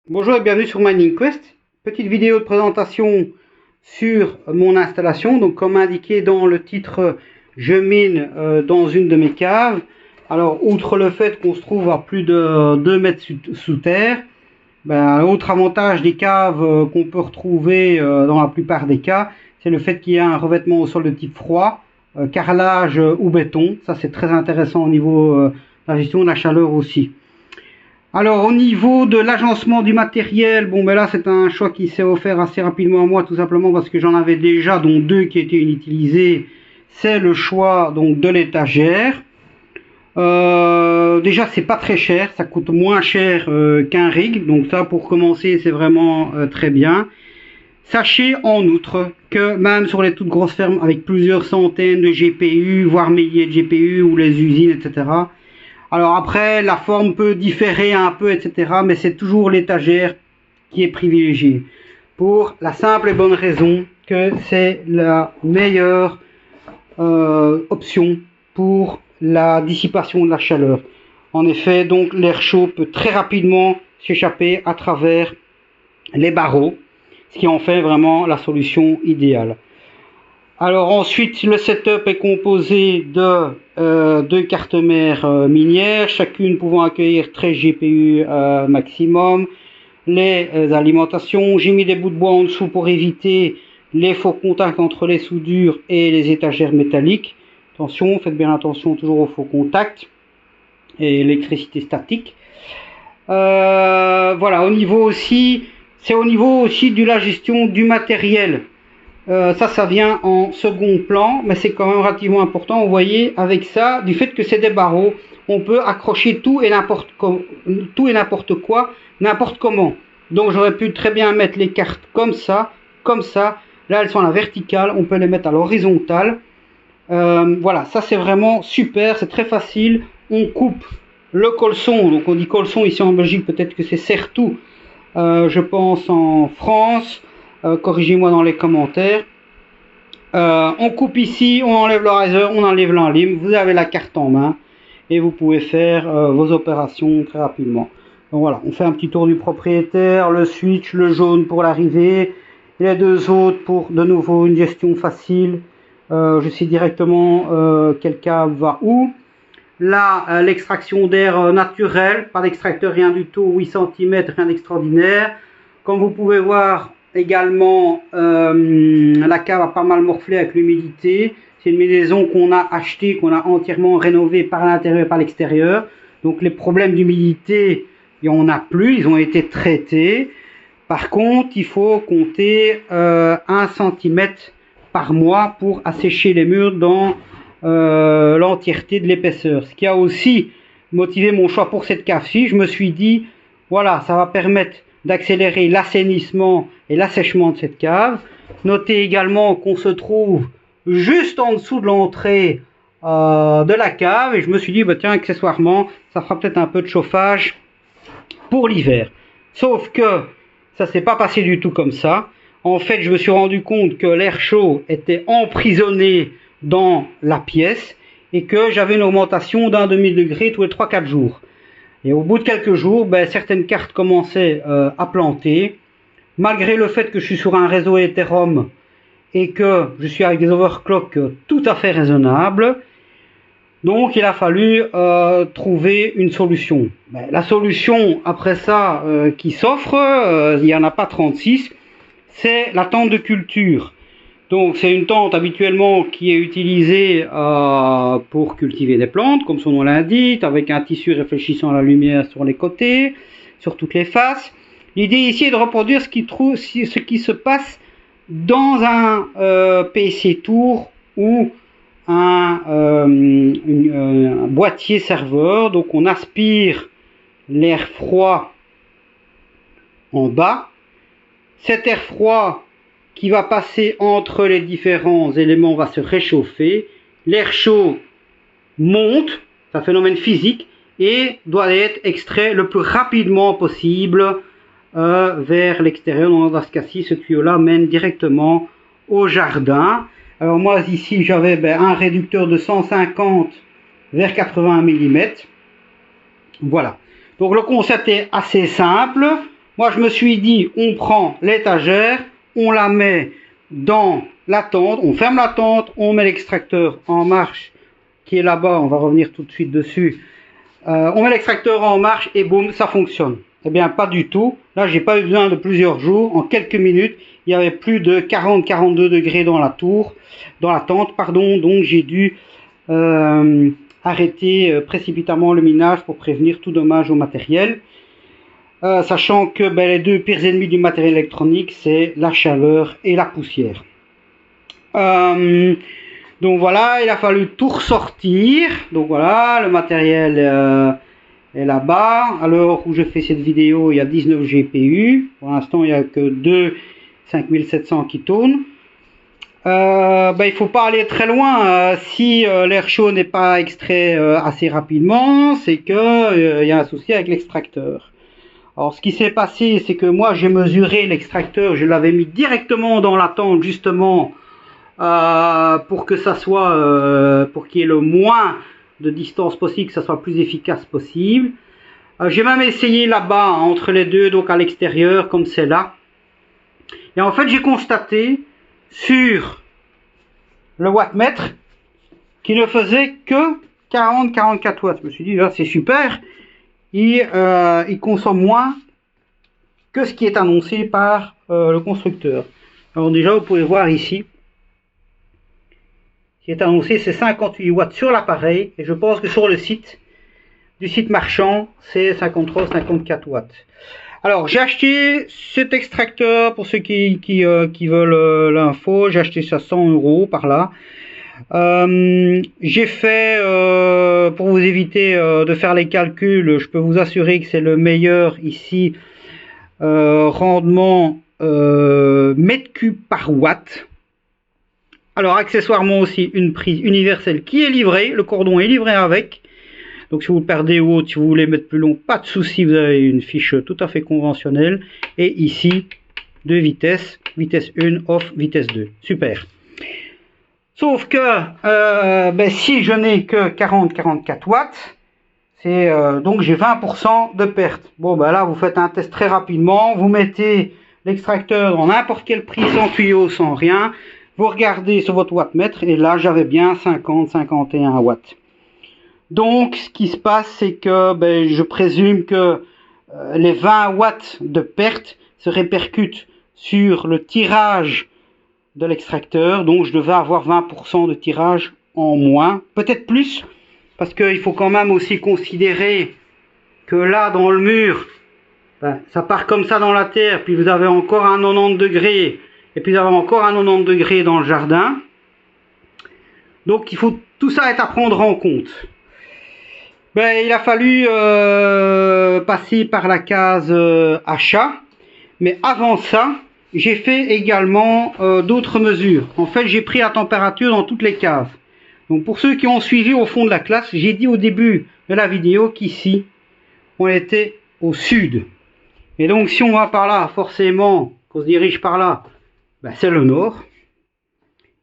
Bonjour et bienvenue sur Mining Quest. Petite vidéo de présentation sur mon installation. Donc comme indiqué dans le titre, je mine dans une de mes caves. Alors outre le fait qu'on se trouve à plus de 2 mètres sous terre, autre avantage des caves qu'on peut retrouver dans la plupart des cas, c'est le fait qu'il y a un revêtement au sol de type froid, carrelage ou béton. Ça c'est très intéressant au niveau de la gestion de la chaleur aussi. Alors au niveau de l'agencement du matériel, là c'est un choix qui s'est offert assez rapidement à moi, tout simplement parce que j'en avais déjà, dont 2 qui étaient inutilisés. C'est le choix donc de l'étagère. Déjà c'est pas très cher, ça coûte moins cher qu'un rig, donc ça pour commencer c'est vraiment très bien. Sachez en outre que même sur les toutes grosses fermes avec plusieurs centaines de GPU, voire milliers de GPU ou les usines, etc. Alors après, la forme peut différer un peu, etc. Mais c'est toujours l'étagère qui est privilégiée. Pour la simple et bonne raison que c'est la meilleure option pour la dissipation de la chaleur. En effet, donc l'air chaud peut très rapidement s'échapper à travers les barreaux, ce qui en fait vraiment la solution idéale. Alors ensuite, le setup est composé de 2 cartes mères minières, chacune pouvant accueillir 13 GPU maximum. Les alimentations, j'ai mis des bouts de bois en dessous pour éviter les faux contacts entre les soudures et les étagères métalliques. Attention, faites bien attention toujours aux faux contacts et l'électricité statique. Voilà, c'est au niveau aussi de la gestion du matériel. Ça vient en second plan, mais c'est quand même relativement important. Vous voyez, avec ça, du fait que c'est des barreaux, on peut accrocher tout et n'importe quoi, n'importe comment. Donc j'aurais pu très bien mettre les cartes comme ça. Là, elles sont à la verticale, on peut les mettre à l'horizontale. Voilà, ça c'est vraiment super, c'est très facile. On coupe le colson, donc on dit colson ici en Belgique, peut-être que c'est serre-tout, je pense en France. Corrigez-moi dans les commentaires. On coupe ici, on enlève le riser, on enlève l'enlime, vous avez la carte en main et vous pouvez faire vos opérations très rapidement. Donc voilà, on fait un petit tour du propriétaire, le switch, le jaune pour l'arrivée, les 2 autres pour de nouveau une gestion facile. Je sais directement quel câble va où. Là, l'extraction d'air naturel, pas d'extracteur, rien du tout, 8 cm, rien d'extraordinaire. Comme vous pouvez voir, également, la cave a pas mal morflé avec l'humidité. C'est une maison qu'on a achetée, qu'on a entièrement rénovée par l'intérieur et par l'extérieur. Donc les problèmes d'humidité, il n'y en a plus, ils ont été traités. Par contre, il faut compter 1 cm par mois pour assécher les murs dans l'entièreté de l'épaisseur. Ce qui a aussi motivé mon choix pour cette cave-ci. Je me suis dit, voilà, ça va permettre d'accélérer l'assainissement et l'assèchement de cette cave. Notez également qu'on se trouve juste en dessous de l'entrée de la cave et je me suis dit, tiens, accessoirement, ça fera peut-être un peu de chauffage pour l'hiver. Sauf que ça s'est pas passé du tout comme ça. En fait, je me suis rendu compte que l'air chaud était emprisonné dans la pièce et que j'avais une augmentation d'1 demi-degré tous les 3-4 jours. Et au bout de quelques jours, certaines cartes commençaient à planter. Malgré le fait que je suis sur un réseau Ethereum et que je suis avec des overclocks tout à fait raisonnables, donc il a fallu trouver une solution. La solution après ça qui s'offre, il n'y en a pas 36, c'est la tente de culture. Donc c'est une tente habituellement qui est utilisée pour cultiver des plantes, comme son nom l'indique, avec un tissu réfléchissant à la lumière sur les côtés, sur toutes les faces. L'idée ici est de reproduire ce qui se passe dans un PC Tour ou un boîtier serveur. Donc on aspire l'air froid en bas. Cet air froid qui va passer entre les différents éléments va se réchauffer. L'air chaud monte, c'est un phénomène physique, et doit être extrait le plus rapidement possible vers l'extérieur. Dans ce cas-ci, ce tuyau-là mène directement au jardin. Alors moi ici j'avais un réducteur de 150 vers 80 mm. Voilà. Donc le concept est assez simple. Moi, je me suis dit, on prend l'étagère, on la met dans la tente, on ferme la tente, on met l'extracteur en marche, qui est là-bas, on va revenir tout de suite dessus. On met l'extracteur en marche et boum, ça fonctionne. Eh bien, pas du tout. Là, j'ai pas eu besoin de plusieurs jours. En quelques minutes, il y avait plus de 40-42 degrés dans la tente, pardon. Donc, j'ai dû arrêter précipitamment le minage pour prévenir tout dommage au matériel. Sachant que les deux pires ennemis du matériel électronique, c'est la chaleur et la poussière. Donc voilà, il a fallu tout ressortir. Donc voilà, le matériel est là-bas. À l'heure où je fais cette vidéo, il y a 19 GPU. Pour l'instant, il n'y a que 2 5700 qui tournent. Il faut pas aller très loin. Si l'air chaud n'est pas extrait assez rapidement, c'est que il y a un souci avec l'extracteur. Alors ce qui s'est passé, c'est que moi j'ai mesuré l'extracteur, je l'avais mis directement dans la tente justement pour que ça soit, pour qu'il y ait le moins de distance possible, que ça soit plus efficace possible. J'ai même essayé là-bas, entre les deux, donc à l'extérieur, comme c'est là. Et en fait j'ai constaté sur le wattmètre qu'il ne faisait que 40-44 watts. Je me suis dit, là c'est super. Il consomme moins que ce qui est annoncé par le constructeur. Alors déjà, vous pouvez voir ici, ce qui est annoncé, c'est 58 watts sur l'appareil, et je pense que sur le site, du site marchand, c'est 53-54 watts. Alors, j'ai acheté cet extracteur, pour ceux qui veulent l'info, j'ai acheté ça 100 € par là. J'ai fait, pour vous éviter de faire les calculs, je peux vous assurer que c'est le meilleur ici, rendement mètre cube par watt. Alors accessoirement aussi une prise universelle qui est livrée, le cordon est livré avec. Donc si vous le perdez ou autre, si vous voulez mettre plus long, pas de souci, vous avez une fiche tout à fait conventionnelle. Et ici, deux vitesses, vitesse 1 off, vitesse 2, super. Sauf que si je n'ai que 40-44 watts, c'est donc j'ai 20% de perte. Bon là vous faites un test très rapidement, vous mettez l'extracteur dans n'importe quel prix, sans tuyau, sans rien, vous regardez sur votre wattmètre et là j'avais bien 50-51 watts. Donc ce qui se passe, c'est que je présume que les 20 watts de perte se répercutent sur le tirage de l'extracteur, donc je devais avoir 20% de tirage en moins, peut-être plus, parce qu'il faut quand même aussi considérer que là dans le mur, ça part comme ça dans la terre, puis vous avez encore un 90 degrés, et puis vous avez encore un 90 degrés dans le jardin, donc il faut tout ça est à prendre en compte. Il a fallu passer par la case achat, mais avant ça, j'ai fait également d'autres mesures. En fait, j'ai pris la température dans toutes les cases. Donc pour ceux qui ont suivi au fond de la classe, j'ai dit au début de la vidéo qu'ici, on était au sud. Et donc si on va par là, forcément, qu'on se dirige par là, c'est le nord.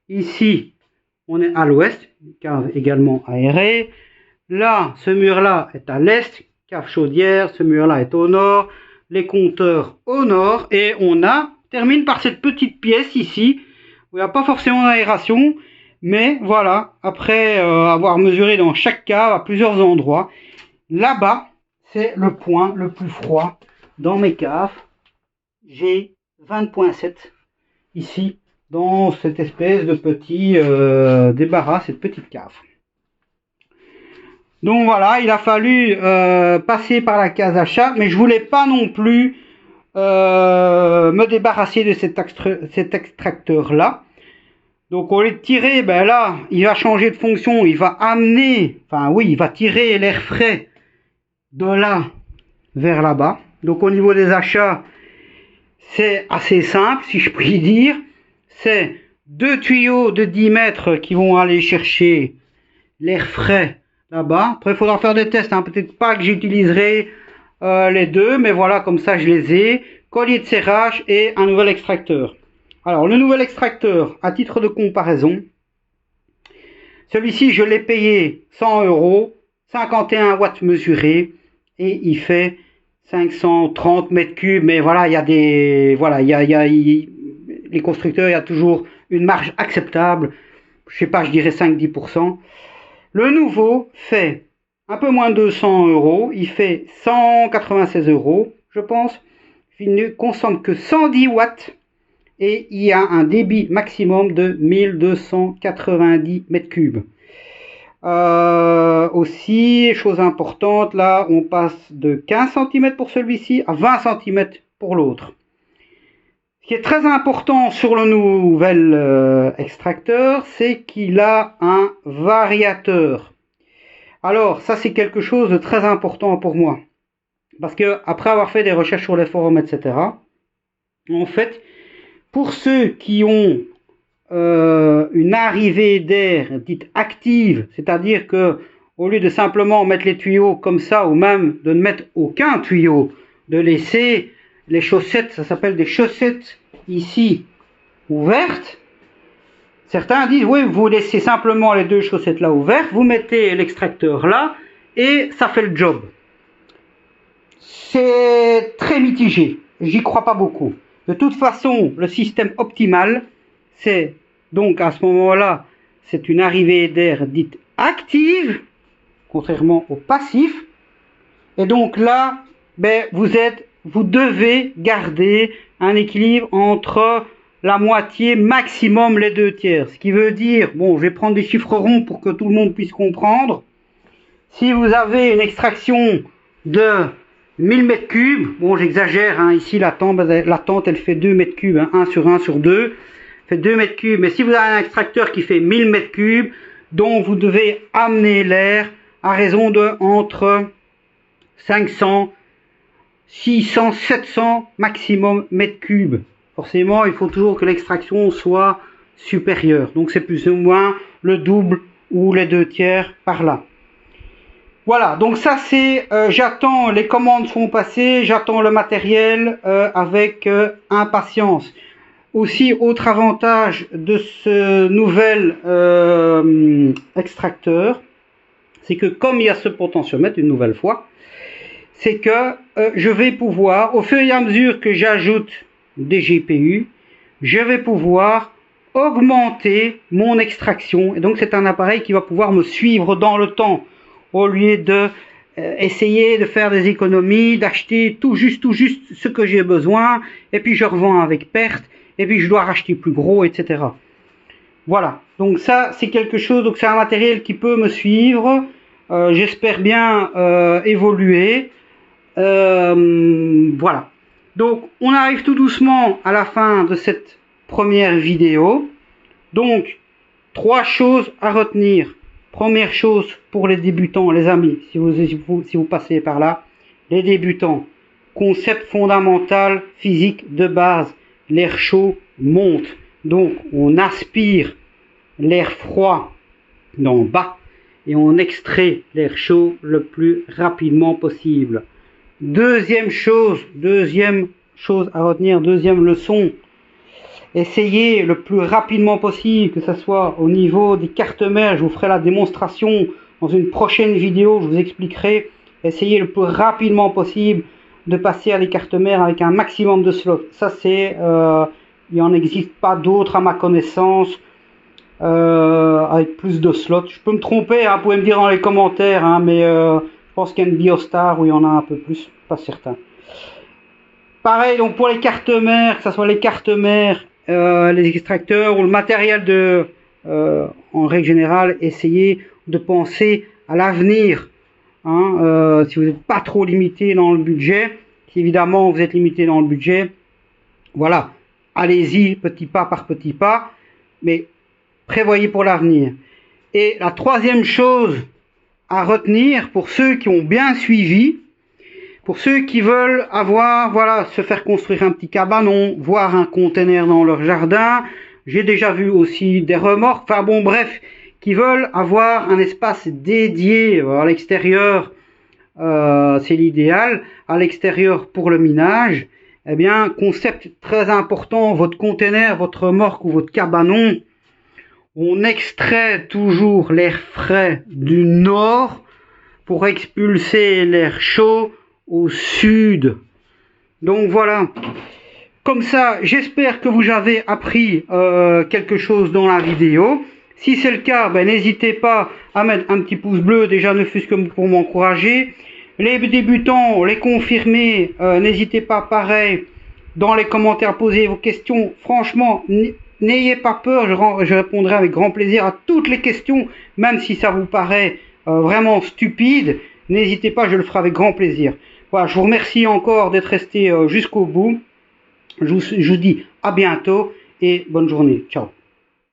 Ici, on est à l'ouest, cave également aérée. Là, ce mur-là est à l'est, cave chaudière, ce mur-là est au nord, les compteurs au nord, et on termine par cette petite pièce ici, où il n'y a pas forcément d'aération, mais voilà, après avoir mesuré dans chaque cave à plusieurs endroits, là-bas, c'est le point le plus froid dans mes caves. J'ai 20.7 ici, dans cette espèce de petit débarras, cette petite cave. Donc voilà, il a fallu passer par la case achat, mais je voulais pas non plus me débarrasser de cet extracteur là. Donc au lieu de tirer, là il va changer de fonction, il va amener, il va tirer l'air frais de là vers là-bas. Donc au niveau des achats, c'est assez simple si je puis dire. C'est deux tuyaux de 10 mètres qui vont aller chercher l'air frais là-bas. Après il faudra faire des tests, peut-être pas que j'utiliserai les deux, mais voilà, comme ça je les ai. Collier de serrage et un nouvel extracteur. Alors le nouvel extracteur, à titre de comparaison, celui-ci je l'ai payé 100 €, 51 watts mesurés, et il fait 530 mètres cubes, mais voilà, il y a des, voilà, les constructeurs, il y a toujours une marge acceptable. Je sais pas, je dirais 5-10%. Le nouveau fait un peu moins de 200 euros. Il fait 196 euros, je pense. Il ne consomme que 110 watts. Et il y a un débit maximum de 1290 mètres cubes. Aussi, chose importante, là, on passe de 15 cm pour celui-ci à 20 cm pour l'autre. Ce qui est très important sur le nouvel extracteur, c'est qu'il a un variateur. Alors, ça c'est quelque chose de très important pour moi. Parce que après avoir fait des recherches sur les forums, etc., en fait, pour ceux qui ont une arrivée d'air dite active, c'est-à-dire que au lieu de simplement mettre les tuyaux comme ça, ou même de ne mettre aucun tuyau, de laisser les chaussettes, ça s'appelle des chaussettes ici ouvertes. Certains disent oui, vous laissez simplement les deux chaussettes là ouvertes, vous mettez l'extracteur là et ça fait le job. C'est très mitigé, j'y crois pas beaucoup. De toute façon, le système optimal, c'est donc à ce moment-là, c'est une arrivée d'air dite active, contrairement au passif. Et donc là, ben, vous devez garder un équilibre entre la moitié, maximum les 2/3. Ce qui veut dire, bon, je vais prendre des chiffres ronds pour que tout le monde puisse comprendre. Si vous avez une extraction de 1000 mètres cubes, bon, j'exagère, hein, ici la tente elle fait 2 mètres cubes, hein, 1 sur 1 sur 2, fait 2 mètres cubes. Mais si vous avez un extracteur qui fait 1000 mètres cubes, dont vous devez amener l'air à raison de entre 500, 600, 700 maximum mètres cubes. Forcément, il faut toujours que l'extraction soit supérieure. Donc c'est plus ou moins le double ou les 2/3 par là. Voilà, donc ça c'est, j'attends, les commandes sont passées, j'attends le matériel avec impatience. Aussi, autre avantage de ce nouvel extracteur, c'est que comme il y a ce potentiomètre, une nouvelle fois, c'est que je vais pouvoir, au fur et à mesure que j'ajoute des GPU, je vais pouvoir augmenter mon extraction. Et donc c'est un appareil qui va pouvoir me suivre dans le temps, au lieu de essayer de faire des économies, d'acheter tout juste ce que j'ai besoin, et puis je revends avec perte, et puis je dois racheter plus gros, etc. Voilà, donc ça c'est quelque chose, donc c'est un matériel qui peut me suivre, j'espère bien évoluer. Voilà, donc on arrive tout doucement à la fin de cette première vidéo. Donc 3 choses à retenir. Première chose pour les débutants, les amis, si vous passez par là, les débutants, concept fondamental physique de base, l'air chaud monte, donc on aspire l'air froid d'en bas et on extrait l'air chaud le plus rapidement possible. Deuxième chose à retenir, deuxième leçon, essayez le plus rapidement possible, que ce soit au niveau des cartes mères, je vous ferai la démonstration dans une prochaine vidéo, je vous expliquerai, essayez le plus rapidement possible de passer à des cartes mères avec un maximum de slots. Ça c'est, il n'en existe pas d'autres à ma connaissance, avec plus de slots. Je peux me tromper, hein, vous pouvez me dire dans les commentaires, hein, mais je pense qu'il y a une Biostar où il y en a un peu plus, pas certain. Pareil, donc pour les cartes mères, que ce soit les cartes mères, les extracteurs ou le matériel en règle générale, essayez de penser à l'avenir. Hein, si vous n'êtes pas trop limité dans le budget, si évidemment vous êtes limité dans le budget, voilà, allez-y petit pas par petit pas, mais prévoyez pour l'avenir. Et la troisième chose à retenir pour ceux qui ont bien suivi, pour ceux qui veulent avoir, voilà, se faire construire un petit cabanon, voir un conteneur dans leur jardin, j'ai déjà vu aussi des remorques, enfin bon bref, qui veulent avoir un espace dédié à l'extérieur, c'est l'idéal, à l'extérieur pour le minage, eh bien, concept très important, votre conteneur, votre remorque ou votre cabanon, on extrait toujours l'air frais du nord pour expulser l'air chaud au sud. Donc voilà. Comme ça, j'espère que vous avez appris quelque chose dans la vidéo. Si c'est le cas, ben, n'hésitez pas à mettre un petit pouce bleu, déjà ne fût-ce que pour m'encourager. Les débutants, les confirmés, n'hésitez pas, pareil, dans les commentaires, posez vos questions. Franchement, n'ayez pas peur, je répondrai avec grand plaisir à toutes les questions, même si ça vous paraît vraiment stupide. N'hésitez pas, je le ferai avec grand plaisir. Voilà, je vous remercie encore d'être resté jusqu'au bout. Je vous dis à bientôt et bonne journée. Ciao.